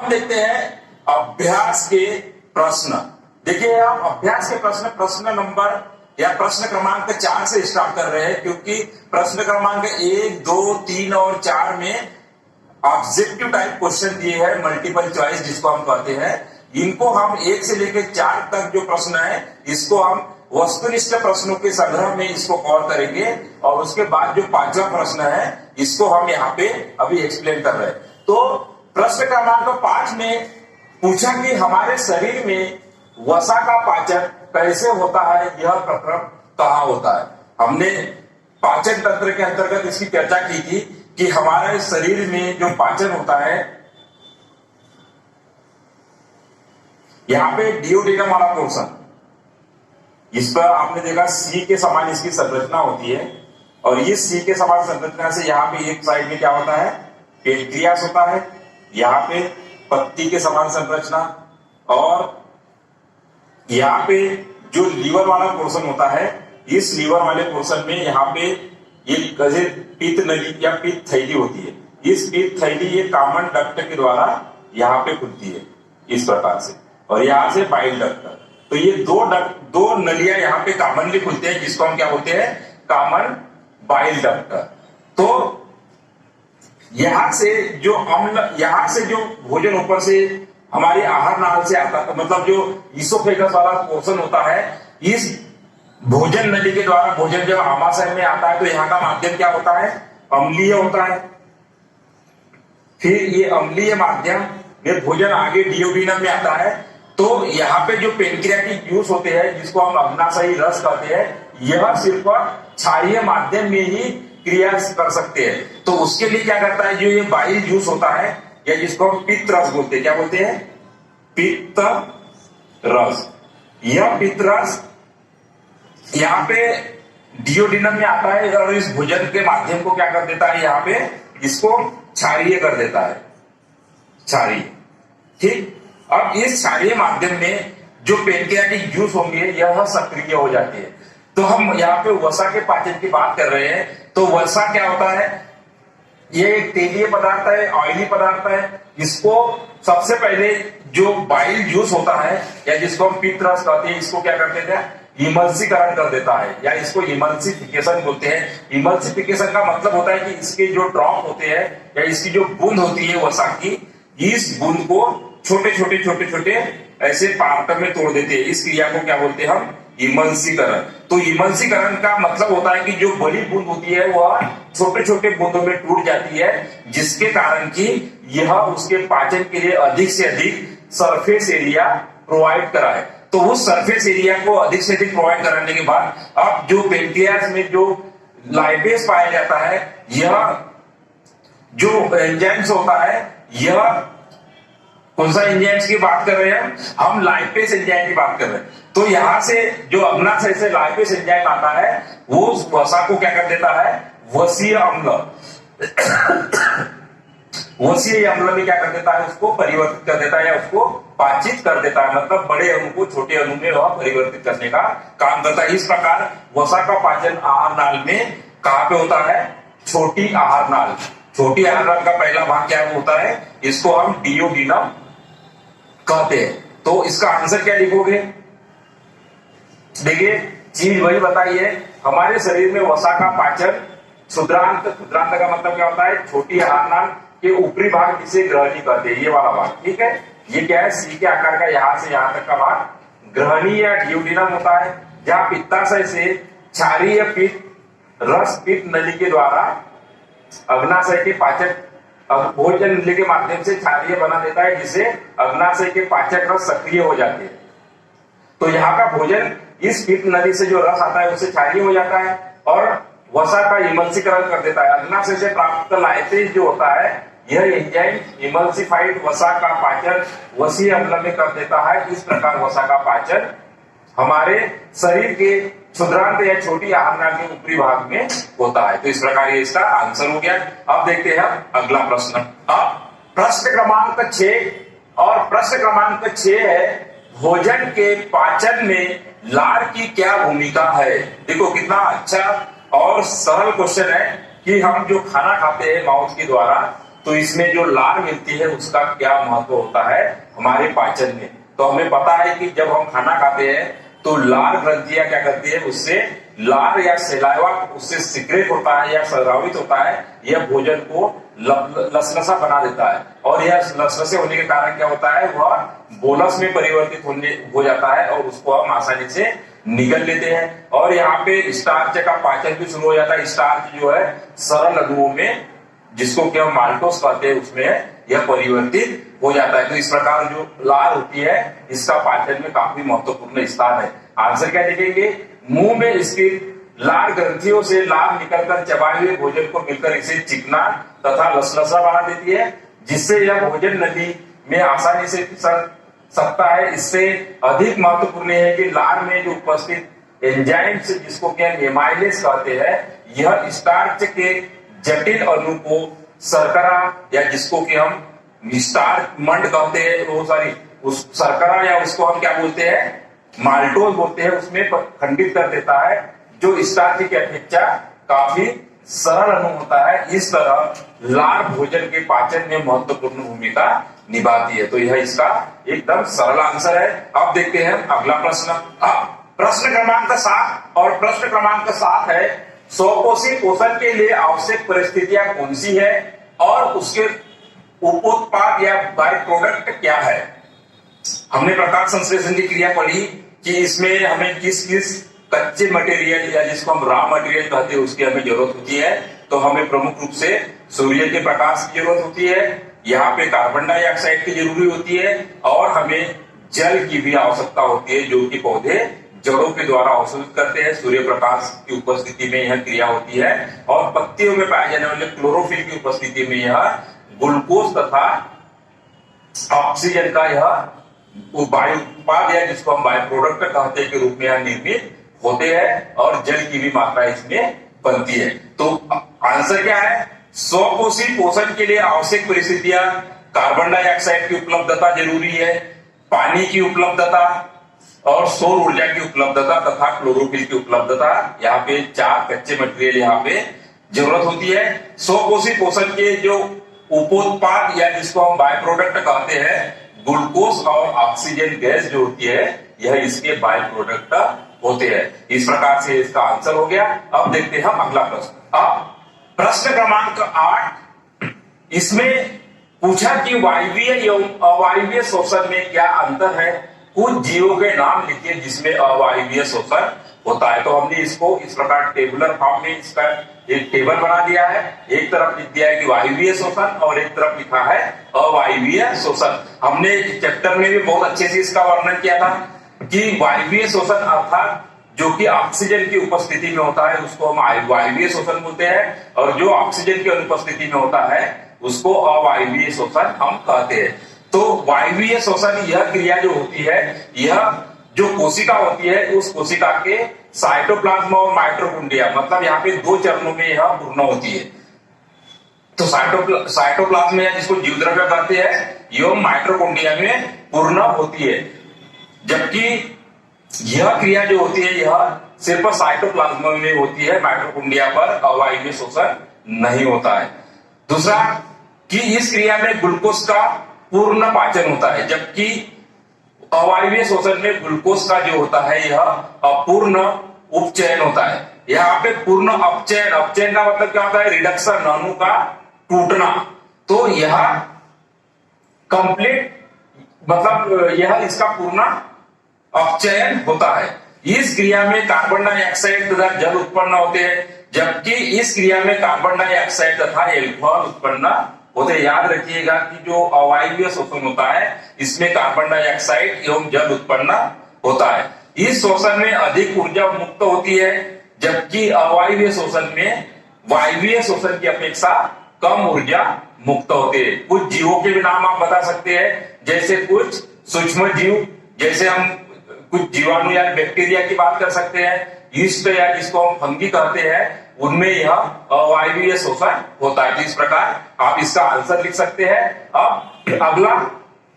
देखते हैं अभ्यास के प्रश्न। देखिए हम अभ्यास के प्रश्न नंबर या प्रश्न क्रमांक 4 से स्टार्ट कर रहे हैं, क्योंकि प्रश्न क्रमांक 1, 2, 3 और 4 में ऑब्जेक्टिव टाइप क्वेश्चन दिए हैं, मल्टीपल चॉइस जिसको हम कहते हैं। इनको हम 1 से लेकर 4 तक जो प्रश्न है इसको हम वस्तुनिष्ठ प्रश्नों के संग्रह में इसको कवर करेंगे, और उसके बाद जो 5वां प्रश्न है इसको हम यहाँ पे अभी एक्सप्लेन कर रहे हैं। तो प्रश्न क्रमांक 5 में पूछा कि हमारे शरीर में वसा का पाचन कैसे होता है, यह प्रक्रम कहाँ होता है। हमने पाचन तंत्र के अंतर्गत इसकी चर्चा की थी कि हमारे शरीर में जो पाचन होता है, यहाँ पे डियोडेनम वाला पोर्शन, इस पर आपने देखा सी के समान इसकी संरचना होती है, और ये सी के समान संरचना से यहाँ पे एक साइड में क्या होता है, पेनक्रियास होता है, यहाँ पे पत्ती के समान संरचना, और यहाँ पे जो लीवर वाला पोर्शन होता है, इस लीवर वाले पोर्शन में यहाँ पे ये पित्त नली या पित्त थैली होती है। इस पित्त थैली ये कॉमन डक्ट के द्वारा यहाँ पे खुलती है इस प्रकार से, और यहाँ से बाइल डक्ट। तो ये दो नलियां यहाँ पे कॉमनली खुलते हैं, जिसको हम क्या बोलते हैं, कॉमन बाइल डक्ट। तो यहां से जो अम्ल, यहां से जो भोजन ऊपर से हमारे आहार नाल से आता है, मतलब जो ईसोफेगस वाला पोर्शन होता है, इस भोजन नली के द्वारा भोजन जब आमाशय में आता है तो यहाँ का माध्यम क्या होता है, अम्लीय होता है। फिर ये अम्लीय माध्यम में भोजन आगे डियोडेनम में आता है। तो यहाँ पे जो पेनक्रियाटिक जूस होते हैं, जिसको हम अग्नाशयी रस कहते हैं, यह सिर्फ क्षारीय माध्यम में ही क्रिया कर सकते हैं। तो उसके लिए क्या करता है, जो ये बाइल जूस होता है, या जिसको हम पित्त रस बोलते हैं, क्या बोलते हैं, पित्त रस। यह पित्त रस यहाँ पे डियोडेनम में आता है, और इस भोजन के माध्यम को क्या कर देता है, यहाँ पे इसको क्षारीय कर देता है, क्षारीय। ठीक, अब इस क्षारीय माध्यम में जो पेनक्रियाटिक जूस होंगे यह सक्रिय हो जाती है। तो हम यहाँ पे वसा के पाचन की बात कर रहे हैं। तो वसा क्या होता है, ये एक तेलीय पदार्थ है, ऑयली पदार्थ है। इसको सबसे पहले जो बाइल जूस होता है, या जिसको हम पित्त रस कहते हैं, इसको क्या कर देते हैं, इमल्सीकरण कर देता है, या इसको इमल्सिफिकेशन बोलते हैं। इमल्सिफिकेशन का मतलब होता है कि इसके जो ड्रॉप होते हैं, या इसकी जो बूंद होती है वसा की, इस बूंद को छोटे छोटे छोटे छोटे ऐसे पार्ट में तोड़ देते हैं। इस क्रिया को क्या बोलते हैं हम, इमल्सीकरण। तो इमल्सीकरण का मतलब होता है कि जो बड़ी बूंद होती है वह छोटे छोटे बूंदों में टूट जाती है, जिसके कारण कि यह उसके पाचन के लिए अधिक से अधिक सरफेस एरिया प्रोवाइड कराए। तो उस सरफेस एरिया को अधिक से अधिक प्रोवाइड कराने के बाद अब जो पेनक्रियास में जो लाइपेज पाया जाता है, यह जो एंजाइम्स होता है, यह कौन सा एंजाइम्स की बात कर रहे हैं हम, लाइपेज एंजाइम की बात कर रहे हैं। तो यहां से जो अग्नाशय से लाइपेज एंजाइम आता है, वो वसा को क्या कर देता है, वसीय अम्ल, वसीय अम्ल में क्या कर देता है, उसको परिवर्तित कर देता है, या उसको पाचित कर देता है। मतलब बड़े अणु को छोटे अणु में वह परिवर्तित करने का काम करता है। इस प्रकार वसा का पाचन आहार नाल में कहां पे होता है, छोटी आहार नाल। छोटी आहार नाल का पहला भाग क्या होता है, इसको हम डियोडेनम कहते हैं। तो इसका आंसर क्या लिखोगे, देखिए चीज वही बताइए, हमारे शरीर में वसा का पाचन क्षुद्रांत, क्षुद्रांत का मतलब क्या होता है, छोटी आहार नाल के ऊपरी भाग, जिसे ग्रहणी कहते हैं, ये वाला भाग। ठीक है, ये क्या है, सी के आकार का यहां से यहां तक का भाग ग्रहणी या डियोडेनम होता है, जहां पित्ताशय से क्षारीय पित्त रस पित्त नली के द्वारा अग्नाशय के पाचक भोजन नली के माध्यम से क्षारीय बना देता है, जिससे अग्नाशय के पाचक रस सक्रिय हो जाते हैं। तो यहाँ का भोजन इस पित्त नली से जो रस आता है उससे क्षारीय हो जाता है, और वसा का इमल्सीकरण कर देता है। अग्नाशय से प्राप्त लाइपेज जो होता है, यह एंजाइम इमल्सिफाइड वसा का पाचन वसीय अम्ल में कर देता है। इस प्रकार वसा का पाचन हमारे शरीर के क्षुद्रांत या छोटी आहार नाल के ऊपरी भाग में होता है। तो इस प्रकार ये इसका आंसर हो गया। अब देखते हैं अगला प्रश्न। अब प्रश्न क्रमांक 6, और प्रश्न क्रमांक 6 है, भोजन के पाचन में लार की क्या भूमिका है। देखो कितना अच्छा और सरल क्वेश्चन है कि हम जो खाना खाते हैं माउथ के द्वारा, तो इसमें जो लार मिलती है उसका क्या महत्व होता है हमारे पाचन में। तो हमें पता है कि जब हम खाना खाते हैं तो लार ग्रंथियां क्या करती है, उससे लार या सलाइवा उससे सिक्रेट होता है या स्रावित होता है, यह भोजन को लसलसा बना देता है। और यह लसलसे होने के कारण क्या होता है, वह बोलस में परिवर्तित हो जाता है और उसको हम आसानी से निगल लेते हैं। और यहाँ पे स्टार्च का पाचन भी शुरू हो जाता है। स्टार्च जो है सरल अणुओं में, जिसको कि हम माल्टोस कहते हैं, उसमें यह परिवर्तित हो जाता है। तो इस प्रकार जो लार होती है इसका पाचन में काफी महत्वपूर्ण स्थान है। आंसर क्या लिखेंगे, मुंह में स्थित लार ग्रंथियों से लार निकलकर चबाए हुए भोजन को मिलकर इसे चिकना तथा लसलसा बना देती है, जिससे यह भोजन नली में आसानी से फिसल सकता है। इससे अधिक महत्वपूर्ण है कि लार में जो उपस्थित एंजाइम्स जिसको कि हम एमाइलेज कहते हैं, यह स्टार्च के जटिल अणु को शर्करा या जिसको कि हम स्टार्च मंड कहते हैं, वो सारी उस शर्करा या उसको हम क्या बोलते हैं, माल्टोज बोलते हैं, उसमें खंडित कर देता है, जो स्टार्च की अपेक्षा काफी सरल अणु होता है। इस तरह लार भोजन के पाचन में महत्वपूर्ण भूमिका निभाती है। तो यह इसका एकदम सरल आंसर है। अब देखते हैं अगला प्रश्न। प्रश्न क्रमांक 7 और प्रश्न क्रमांक 7 है, स्वकोषी पोषण के लिए आवश्यक परिस्थितियां कौन सी है और उसके उपोत्पाद या बाय प्रोडक्ट क्या है। हमने प्रकाश संश्लेषण की क्रिया पढ़ी कि इसमें हमें किस किस कच्चे मटेरियल या जिसको हम रॉ मटेरियल कहते हैं उसकी हमें जरूरत होती है। तो हमें प्रमुख रूप से सूर्य के प्रकाश की जरूरत होती है, यहाँ पे कार्बन डाइऑक्साइड की जरूरी होती है और हमें जल की भी आवश्यकता होती है, जो कि पौधे जड़ों के द्वारा अवशोषित करते हैं। सूर्य प्रकाश की उपस्थिति में यह क्रिया होती है। और पत्तियों में पाए जाने वाले क्लोरोफिल की उपस्थिति में यह ग्लूकोज तथा ऑक्सीजन का यह वायु उत्पाद या जिसको हम बाय प्रोडक्ट कहते हैं के रूप में यह निर्मित होते हैं और जल की भी मात्रा इसमें बनती है। तो आंसर क्या है, स्वकोषी पोषण के लिए आवश्यक परिस्थितियां कार्बन डाइऑक्साइड की उपलब्धता जरूरी है, पानी की उपलब्धता और सौर ऊर्जा की उपलब्धता तथा क्लोरोफिल की उपलब्धता। यहाँ पे 4 कच्चे मटेरियल यहाँ पे जरूरत होती है। स्वकोषी पोषण के जो उपोत्पाद या जिसको हम बाय प्रोडक्ट कहते हैं, ग्लूकोज और ऑक्सीजन गैस जो होती है, यह इसके बाय प्रोडक्ट होते हैं। इस प्रकार से इसका आंसर हो गया। अब देखते हैं अगला प्रश्न। अब प्रश्न क्रमांक 8, इसमें पूछा कि वायवीय एवं अवायवीय शोषण में क्या अंतर है, कुछ जीवों के नाम लिखिए जिसमें अवायवीय शोषण होता है। तो हमने इसको इस प्रकार टेबुलर फॉर्म में इसका एक टेबल बना दिया है। एक तरफ लिख दिया है कि वायवीय शोषण और एक तरफ लिखा है अवायवीय शोषण। हमने चैप्टर में भी बहुत अच्छे से इसका वर्णन किया था कि वायवीय शोषण अर्थात जो कि ऑक्सीजन की उपस्थिति में होता है उसको हम वायवीय शोषण बोलते हैं, और जो ऑक्सीजन की अनुपस्थिति में होता है उसको अवायवीय शोषण हम कहते हैं। तो वायवीय शोषण यह क्रिया जो होती है, यह जो कोशिका होती है उस कोशिका के साइटोप्लाज्म और माइटोकॉन्ड्रिया, मतलब यहाँ पे 2 चरणों में यह पूर्ण होती है। तो साइटोप्लाज्म या जिसको जीवद्रव्य कहते हैं, एवं माइटोकॉन्ड्रिया में पूर्ण होती है। जबकि यह क्रिया जो होती है यह सिर्फ साइटोप्लाज्म में होती है, माइटोकॉन्ड्रिया पर अवायवीय शोषण नहीं होता है। दूसरा कि इस क्रिया में ग्लूकोज का पूर्ण पाचन होता है, जबकि अवायवीय शोषण में ग्लूकोज का जो होता है यह अपूर्ण उपचयन होता है। यहाँ पे पूर्ण अपचयन, अपचयन का मतलब क्या होता है, रिडक्शन, अणु का टूटना। तो यह कंप्लीट मतलब यह इसका पूर्ण अपचयन होता है। इस क्रिया में कार्बन डाइऑक्साइड तथा जल उत्पन्न होते हैं, जबकि इस क्रिया में कार्बन डाइऑक्साइड तथा एल्कोहल उत्पन्न होते हैं। याद रखिएगा कि जो अवायवीय शोषण होता है इसमें कार्बन डाइऑक्साइड एवं जल उत्पन्न होता है। इस शोषण में अधिक ऊर्जा मुक्त होती है, जबकि अवायवीय शोषण में वायवीय शोषण की अपेक्षा कम ऊर्जा मुक्त होती है। कुछ जीवों के भी नाम आप बता सकते हैं, जैसे कुछ सूक्ष्म जीव, जैसे हम कुछ जीवाणु या बैक्टीरिया की बात कर सकते हैं, यीस्ट या जिसको हम फंगी कहते हैं, उनमें यह अवायवीय शोषण होता है। तो इस प्रकार आप इसका आंसर लिख सकते हैं। अब अगला,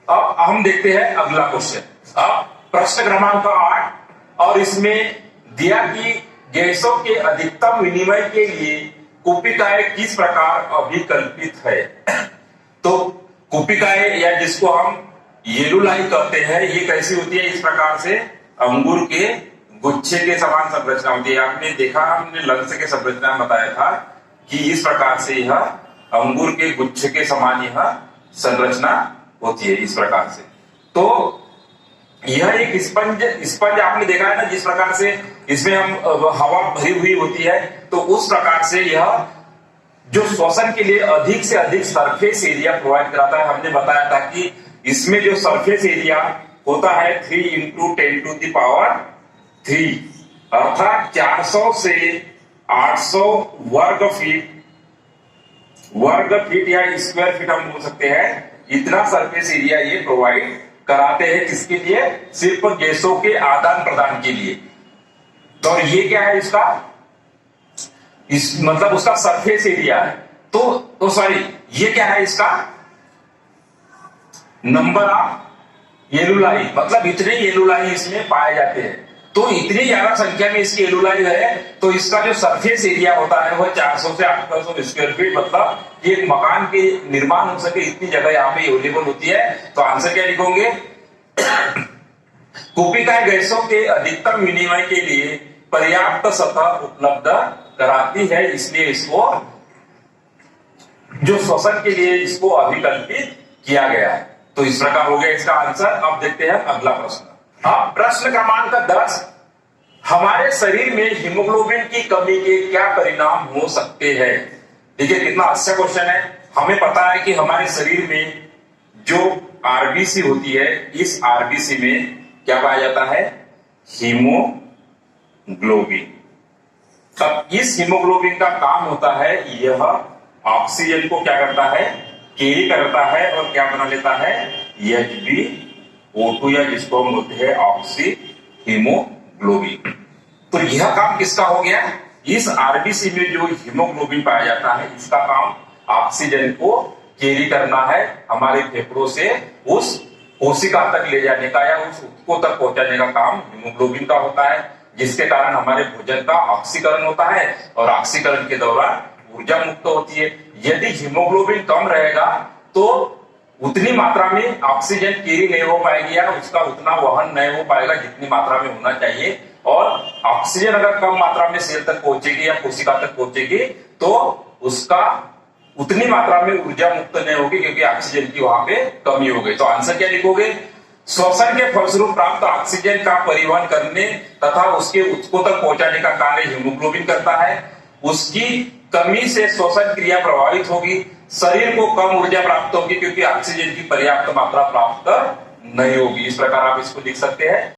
अब हम देखते हैं अगला क्वेश्चन। अब प्रश्न क्रमांक 8, और इसमें दिया कि गैसों के अधिकतम विनिमय के लिए कुपिकाएं किस प्रकार अभिकल्पित है। तो कुपिकाएं या जिसको हम येलुलाई कहते हैं, ये कैसी होती है? इस प्रकार से अंगूर के गुच्छे के समान संरचना होती है। आपने देखा, हमने लंस के संरचना बताया था कि इस प्रकार से यह अंगूर के गुच्छे के समान यह संरचना होती है, इस प्रकार से। तो यह एक स्पंज आपने देखा है ना, जिस प्रकार से इसमें हम हवा भरी हुई होती है, तो उस प्रकार से यह जो श्वसन के लिए अधिक से अधिक सरफेस एरिया प्रोवाइड कराता है। हमने बताया था कि इसमें जो सरफेस एरिया होता है 3 × 10⁻³ अर्थात 400 से 800 वर्ग फीट या स्क्वायर फीट हम बोल सकते हैं, इतना सरफेस एरिया ये प्रोवाइड कराते हैं। किसके लिए? सिर्फ गैसों के आदान प्रदान के लिए। तो ये क्या है इसका? मतलब उसका सरफेस एरिया है। तो सॉरी, ये क्या है इसका? नंबर ऑफ येलुलाई, मतलब इतने येलुलाई इसमें पाए जाते हैं। तो इतनी ज्यादा संख्या में इसकी येलुलाई है, तो इसका जो सरफेस एरिया होता है वह 400 से 800 स्क्वायर फीट, मतलब एक मकान के निर्माण हो सके इतनी जगह यहाँ पे अवेलेबल होती है। तो आंसर क्या लिखोगे? कुपिकाएं गैसों के अधिकतम विनिमय के लिए पर्याप्त सतह उपलब्ध कराती है, इसलिए इसको जो श्वसन के लिए इसको अभिकल्पित किया गया है। तो इस प्रकार हो गया इसका आंसर। अब देखते हैं अगला प्रश्न। अब प्रश्न क्रमांक 10, हमारे शरीर में हीमोग्लोबिन की कमी के क्या परिणाम हो सकते हैं? देखिए कितना अच्छा क्वेश्चन है। हमें पता है कि हमारे शरीर में जो आरबीसी होती है, इस आरबीसी में क्या पाया जाता है? हीमोग्लोबिन। तब इस हीमोग्लोबिन का काम होता है, यह ऑक्सीजन को क्या करता है? कैरी करता है और क्या बना लेता है? HbO2, या जिसको हम बोलते हैं ऑक्सी हीमोग्लोबिन। तो यह काम किसका हो गया? इस आरबीसी में जो हीमोग्लोबिन पाया जाता है, इसका काम ऑक्सीजन को कैरी करना है, हमारे फेफड़ों से उस कोशिका तक ले जाने का या उस ऊतकों तक पहुंचाने का काम हीमोग्लोबिन का होता है, जिसके कारण हमारे भोजन का ऑक्सीकरण होता है और ऑक्सीकरण के दौरान ऊर्जा मुक्त होती है। यदि हीमोग्लोबिन कम रहेगा तो उतनी मात्रा में ऑक्सीजन कैरी नहीं हो पाएगी या उसका उतना वहन नहीं हो पाएगा जितनी मात्रा में होना चाहिए। और ऑक्सीजन अगर कम मात्रा में सेल तक पहुंचेगी या कोशिका तक पहुंचेगी तो उसका उतनी मात्रा में ऊर्जा मुक्त नहीं होगी, क्योंकि ऑक्सीजन की वहां पे कमी हो गई। तो आंसर क्या लिखोगे? श्वसन के फलस्वरूप प्राप्त ऑक्सीजन का परिवहन करने तथा उसके ऊतकों तक पहुंचाने का कार्य हीमोग्लोबिन करता है। उसकी कमी से श्वसन क्रिया प्रभावित होगी, शरीर को कम ऊर्जा प्राप्त होगी क्योंकि ऑक्सीजन की पर्याप्त मात्रा प्राप्त नहीं होगी। इस प्रकार आप इसको लिख सकते हैं।